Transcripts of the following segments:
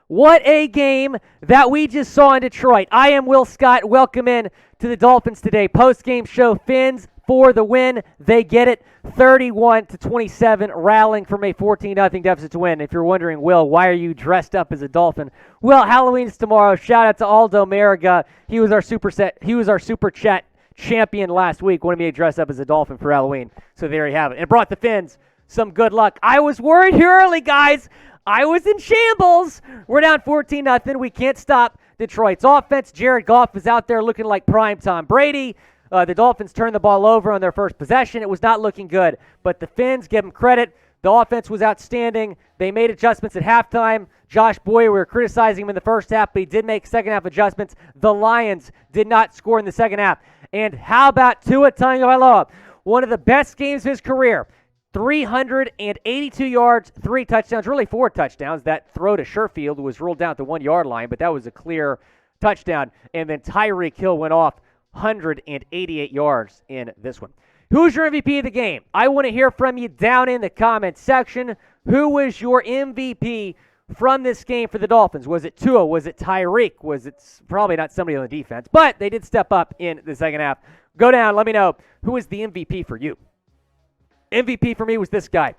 What a game that we just saw in Detroit. I am Will Scott. Welcome in to the Dolphins today. Post-game show, Fins for the win. They get it 31-27, rallying from a 14-0 deficit to win. If you're wondering, Will, why are you dressed up as a Dolphin? Well, Halloween's tomorrow. Shout out to Aldo Mariga. He was our super chat champion last week. Wanted me to dress up as a Dolphin for Halloween. So there you have it. It brought the Fins some good luck. I was worried here early, guys. I was in shambles. We're down 14-0. We can't stop Detroit's offense. Jared Goff is out there looking like prime Tom Brady. The Dolphins turned the ball over on their first possession. It was not looking good. But the Fins, give them credit. The offense was outstanding. They made adjustments at halftime. Josh Boyer, we were criticizing him in the first half, but he did make second-half adjustments. The Lions did not score in the second half. And how about Tua Tagovailoa? One of the best games of his career. 382 yards, 3 touchdowns, really 4 touchdowns. That throw to Sherfield was ruled down at the 1-yard line, but that was a clear touchdown. And then Tyreek Hill went off 188 yards in this one. Who's your MVP of the game? I want to hear from you down in the comments section. Who was your MVP from this game for the Dolphins? Was it Tua? Was it Tyreek? Was it probably not somebody on the defense? But they did step up in the second half. Go down. Let me know who is the MVP for you. MVP for me was this guy.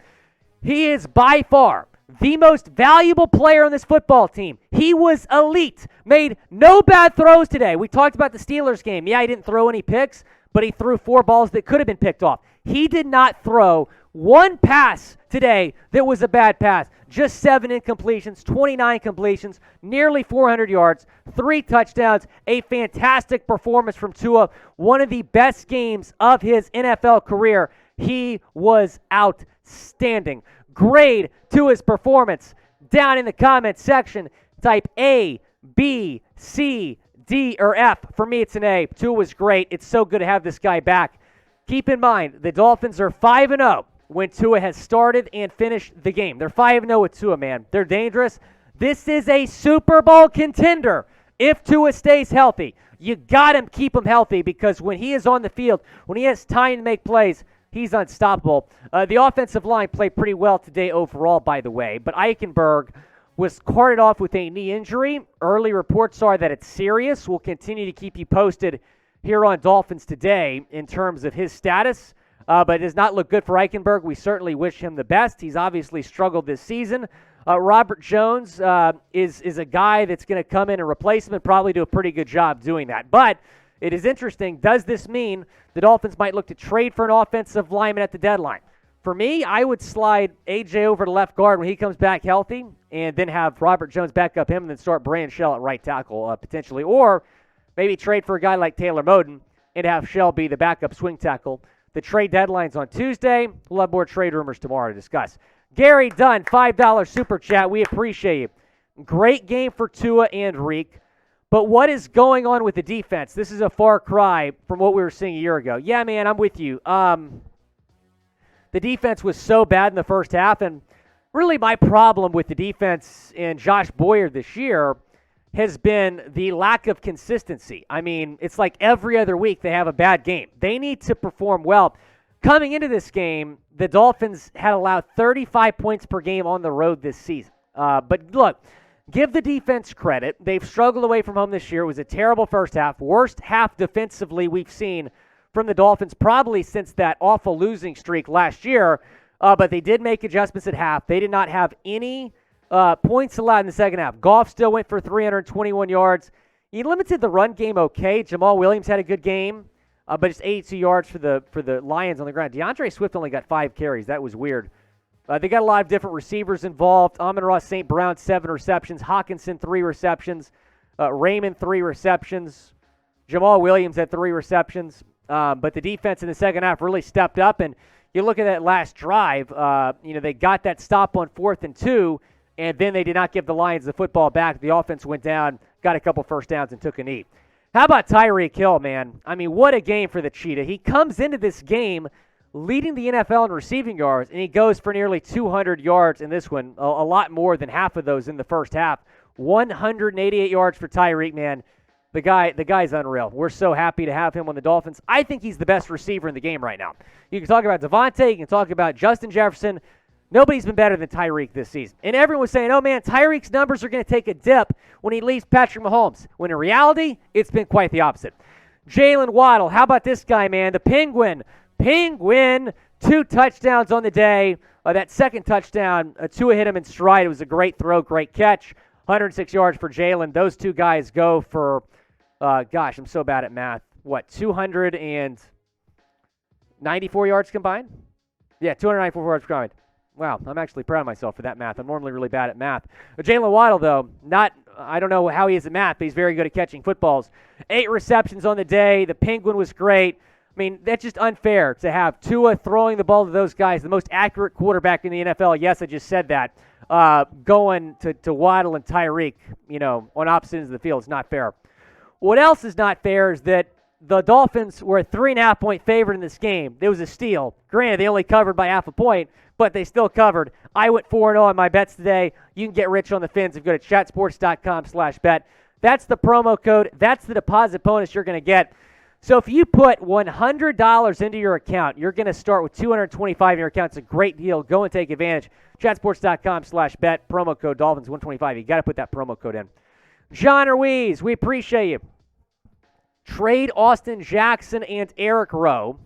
He is by far the most valuable player on this football team. He was elite. Made no bad throws today. We talked about the Steelers game. Yeah, he didn't throw any picks, but he threw 4 balls that could have been picked off. He did not throw one pass today that was a bad pass. Just 7 incompletions, 29 completions, nearly 400 yards, 3 touchdowns, a fantastic performance from Tua. One of the best games of his NFL career. He was outstanding. Grade to his performance down in the comments section. Type A, B, C, D, or F. For me, it's an A. Tua was great. It's so good to have this guy back. Keep in mind, the Dolphins are 5-0 when Tua has started and finished the game. They're 5-0 with Tua, man. They're dangerous. This is a Super Bowl contender if Tua stays healthy. You got to keep him healthy because when he is on the field, when he has time to make plays, he's unstoppable. The offensive line played pretty well today overall, by the way, but Eichenberg was carted off with a knee injury. Early reports are that it's serious. We'll continue to keep you posted here on Dolphins Today in terms of his status, but it does not look good for Eichenberg. We certainly wish him the best. He's obviously struggled this season. Robert Jones is a guy that's going to come in and replace him and probably do a pretty good job doing that. But it is interesting. Does this mean the Dolphins might look to trade for an offensive lineman at the deadline? For me, I would slide AJ over to left guard when he comes back healthy and then have Robert Jones back up him and then start Brandon Shell at right tackle potentially. Or maybe trade for a guy like Taylor Moden and have Shell be the backup swing tackle. The trade deadline's on Tuesday. We'll have more trade rumors tomorrow to discuss. Gary Dunn, $5 super chat. We appreciate you. Great game for Tua and Reek. But what is going on with the defense? This is a far cry from what we were seeing a year ago. Yeah, man, I'm with you. The defense was so bad in the first half, and really my problem with the defense and Josh Boyer this year has been the lack of consistency. I mean, it's like every other week they have a bad game. They need to perform well. Coming into this game, the Dolphins had allowed 35 points per game on the road this season. But look, give the defense credit. They've struggled away from home this year. It was a terrible first half. Worst half defensively we've seen from the Dolphins probably since that awful losing streak last year. But they did make adjustments at half. They did not have any points allowed in the second half. Goff still went for 321 yards. He limited the run game okay. Jamal Williams had a good game, but just 82 yards for the Lions on the ground. DeAndre Swift only got 5 carries. That was weird. They got a lot of different receivers involved. Amon-Ra St. Brown, 7 receptions. Hawkinson, 3 receptions. Raymond, 3 receptions. Jamal Williams had 3 receptions. But the defense in the second half really stepped up. And you look at that last drive, they got that stop on 4th and 2, and then they did not give the Lions the football back. The offense went down, got a couple first downs, and took a knee. How about Tyreek Hill, man? I mean, what a game for the Cheetah. He comes into this game leading the NFL in receiving yards, and he goes for nearly 200 yards in this one, a lot more than half of those in the first half. 188 yards for Tyreek, man. The guy's unreal. We're so happy to have him on the Dolphins. I think he's the best receiver in the game right now. You can talk about Devontae. You can talk about Justin Jefferson. Nobody's been better than Tyreek this season. And everyone was saying, oh, man, Tyreek's numbers are going to take a dip when he leaves Patrick Mahomes. When in reality, it's been quite the opposite. Jaylen Waddle, how about this guy, man? The Penguin. 2 touchdowns on the day. That second touchdown, Tua hit him in stride. It was a great throw, great catch. 106 yards for Jaylen. Those two guys go for, gosh, I'm so bad at math. 294 yards combined? Yeah, 294 yards combined. Wow, I'm actually proud of myself for that math. I'm normally really bad at math. But Jaylen Waddle, though, I don't know how he is at math, but he's very good at catching footballs. 8 receptions on the day. The Penguin was great. I mean, that's just unfair to have Tua throwing the ball to those guys, the most accurate quarterback in the NFL. Yes, I just said that. Going to Waddle and Tyreek, on opposite ends of the field. It's not fair. What else is not fair is that the Dolphins were a 3.5-point favorite in this game. There was a steal. Granted, they only covered by half a point, but they still covered. I went 4-0 on my bets today. You can get rich on the Fins if you go to chatsports.com/bet. That's the promo code. That's the deposit bonus you're going to get. So if you put $100 into your account, you're going to start with $225 in your account. It's a great deal. Go and take advantage. Chatsports.com/bet. Promo code Dolphins125. You got to put that promo code in. John Ruiz, we appreciate you. Trade Austin Jackson and Eric Rowe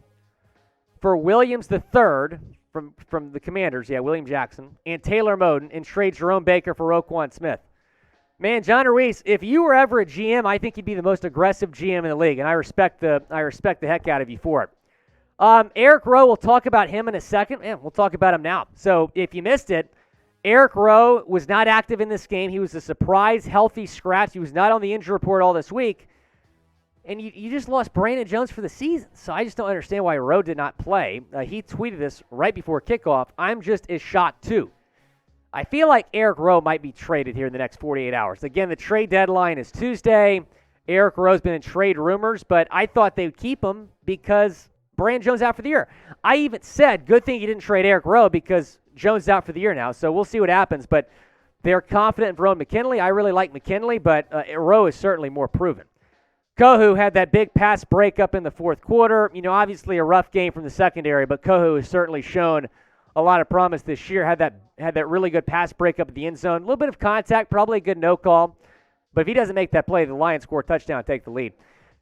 for Williams III from the Commanders. Yeah, William Jackson. And Taylor Moden, and trade Jerome Baker for Roquan Smith. Man, John Ruiz, if you were ever a GM, I think you'd be the most aggressive GM in the league, and I respect the heck out of you for it. Eric Rowe, we'll talk about him in a second. We'll talk about him now. So if you missed it, Eric Rowe was not active in this game. He was a surprise healthy scratch. He was not on the injury report all this week. And you just lost Brandon Jones for the season. So I just don't understand why Rowe did not play. He tweeted this right before kickoff. I'm just as shocked, too. I feel like Eric Rowe might be traded here in the next 48 hours. Again, the trade deadline is Tuesday. Eric Rowe's been in trade rumors, but I thought they would keep him because Brandon Jones out for the year. I even said, good thing you didn't trade Eric Rowe because Jones is out for the year now. So we'll see what happens. But they're confident in Verone McKinley. I really like McKinley, but Rowe is certainly more proven. Kohu had that big pass breakup in the fourth quarter. Obviously a rough game from the secondary, but Kohu has certainly shown a lot of promise this year. Had that really good pass breakup at the end zone. A little bit of contact, probably a good no call. But if he doesn't make that play, the Lions score a touchdown and take the lead.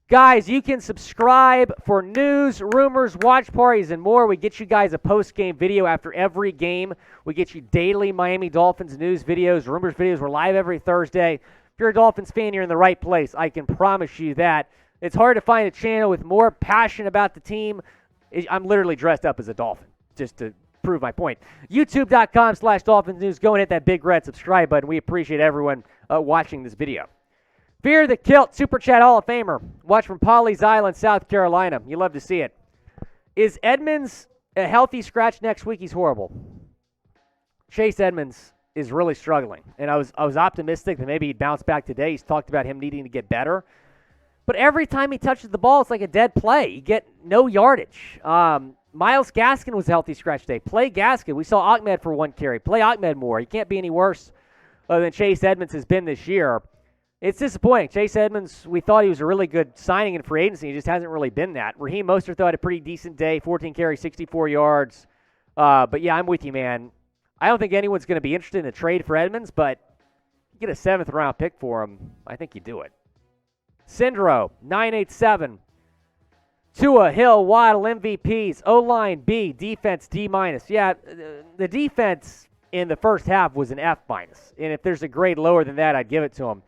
Guys, you can subscribe for news, rumors, watch parties, and more. We get you guys a post-game video after every game. We get you daily Miami Dolphins news videos, rumors videos. We're live every Thursday. If you're a Dolphins fan, you're in the right place. I can promise you that. It's hard to find a channel with more passion about the team. I'm literally dressed up as a Dolphin, just to prove my point. YouTube.com/Dolphins News. Go and hit that big red subscribe button. We appreciate everyone watching this video. Fear the Kilt, Super Chat Hall of Famer. Watch from Pawleys Island, South Carolina. You love to see it. Is Edmonds a healthy scratch next week? He's horrible. Chase Edmonds is really struggling. And I was optimistic that maybe he'd bounce back today. He's talked about him needing to get better. But every time he touches the ball, it's like a dead play. You get no yardage. Myles Gaskin was a healthy scratch today. Play Gaskin. We saw Ahmed for 1 carry. Play Ahmed more. He can't be any worse than Chase Edmonds has been this year. It's disappointing. Chase Edmonds, we thought he was a really good signing in free agency. He just hasn't really been that. Raheem Mostert thought had a pretty decent day. 14 carries, 64 yards. But yeah, I'm with you, man. I don't think anyone's going to be interested in a trade for Edmonds, but you get a 7th-round pick for him, I think you do it. Syndro, 987. Tua, Hill, Waddle, MVPs. O-line, B. Defense, D-. Yeah, the defense in the first half was an F-. And if there's a grade lower than that, I'd give it to them.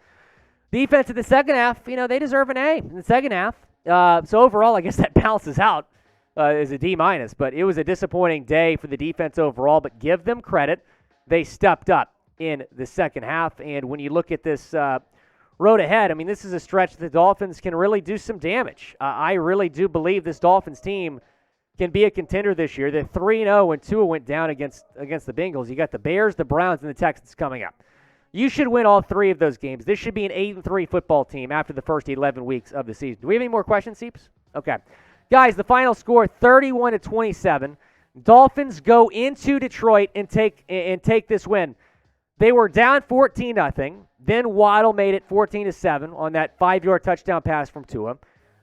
Defense in the second half, they deserve an A in the second half. So overall, I guess that balances out as a D-. But it was a disappointing day for the defense overall. But give them credit. They stepped up in the second half. And when you look at this road ahead, I mean, this is a stretch that the Dolphins can really do some damage. I really do believe this Dolphins team can be a contender this year. They're 3-0 when Tua went down against the Bengals. You got the Bears, the Browns, and the Texans coming up. You should win all 3 of those games. This should be an 8-3 football team after the first 11 weeks of the season. Do we have any more questions, Seeps? Okay. Guys, the final score, 31-27. Dolphins go into Detroit and take this win. They were down 14-0. Then Waddle made it 14-7 on that 5-yard touchdown pass from Tua.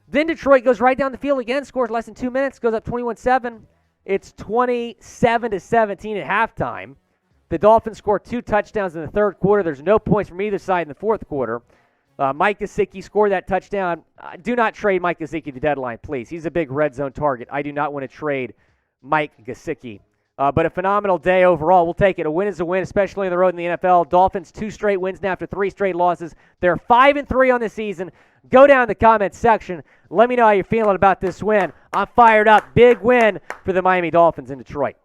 Then Detroit goes right down the field again, scores less than 2 minutes, goes up 21-7. It's 27-17 at halftime. The Dolphins score 2 touchdowns in the third quarter. There's no points from either side in the fourth quarter. Mike Gesicki scored that touchdown. Do not trade Mike Gesicki at the deadline, please. He's a big red zone target. I do not want to trade Mike Gesicki. But a phenomenal day overall. We'll take it. A win is a win, especially on the road in the NFL. Dolphins 2 straight wins now after 3 straight losses. They're 5-3 on the season. Go down in the comments section. Let me know how you're feeling about this win. I'm fired up. Big win for the Miami Dolphins in Detroit.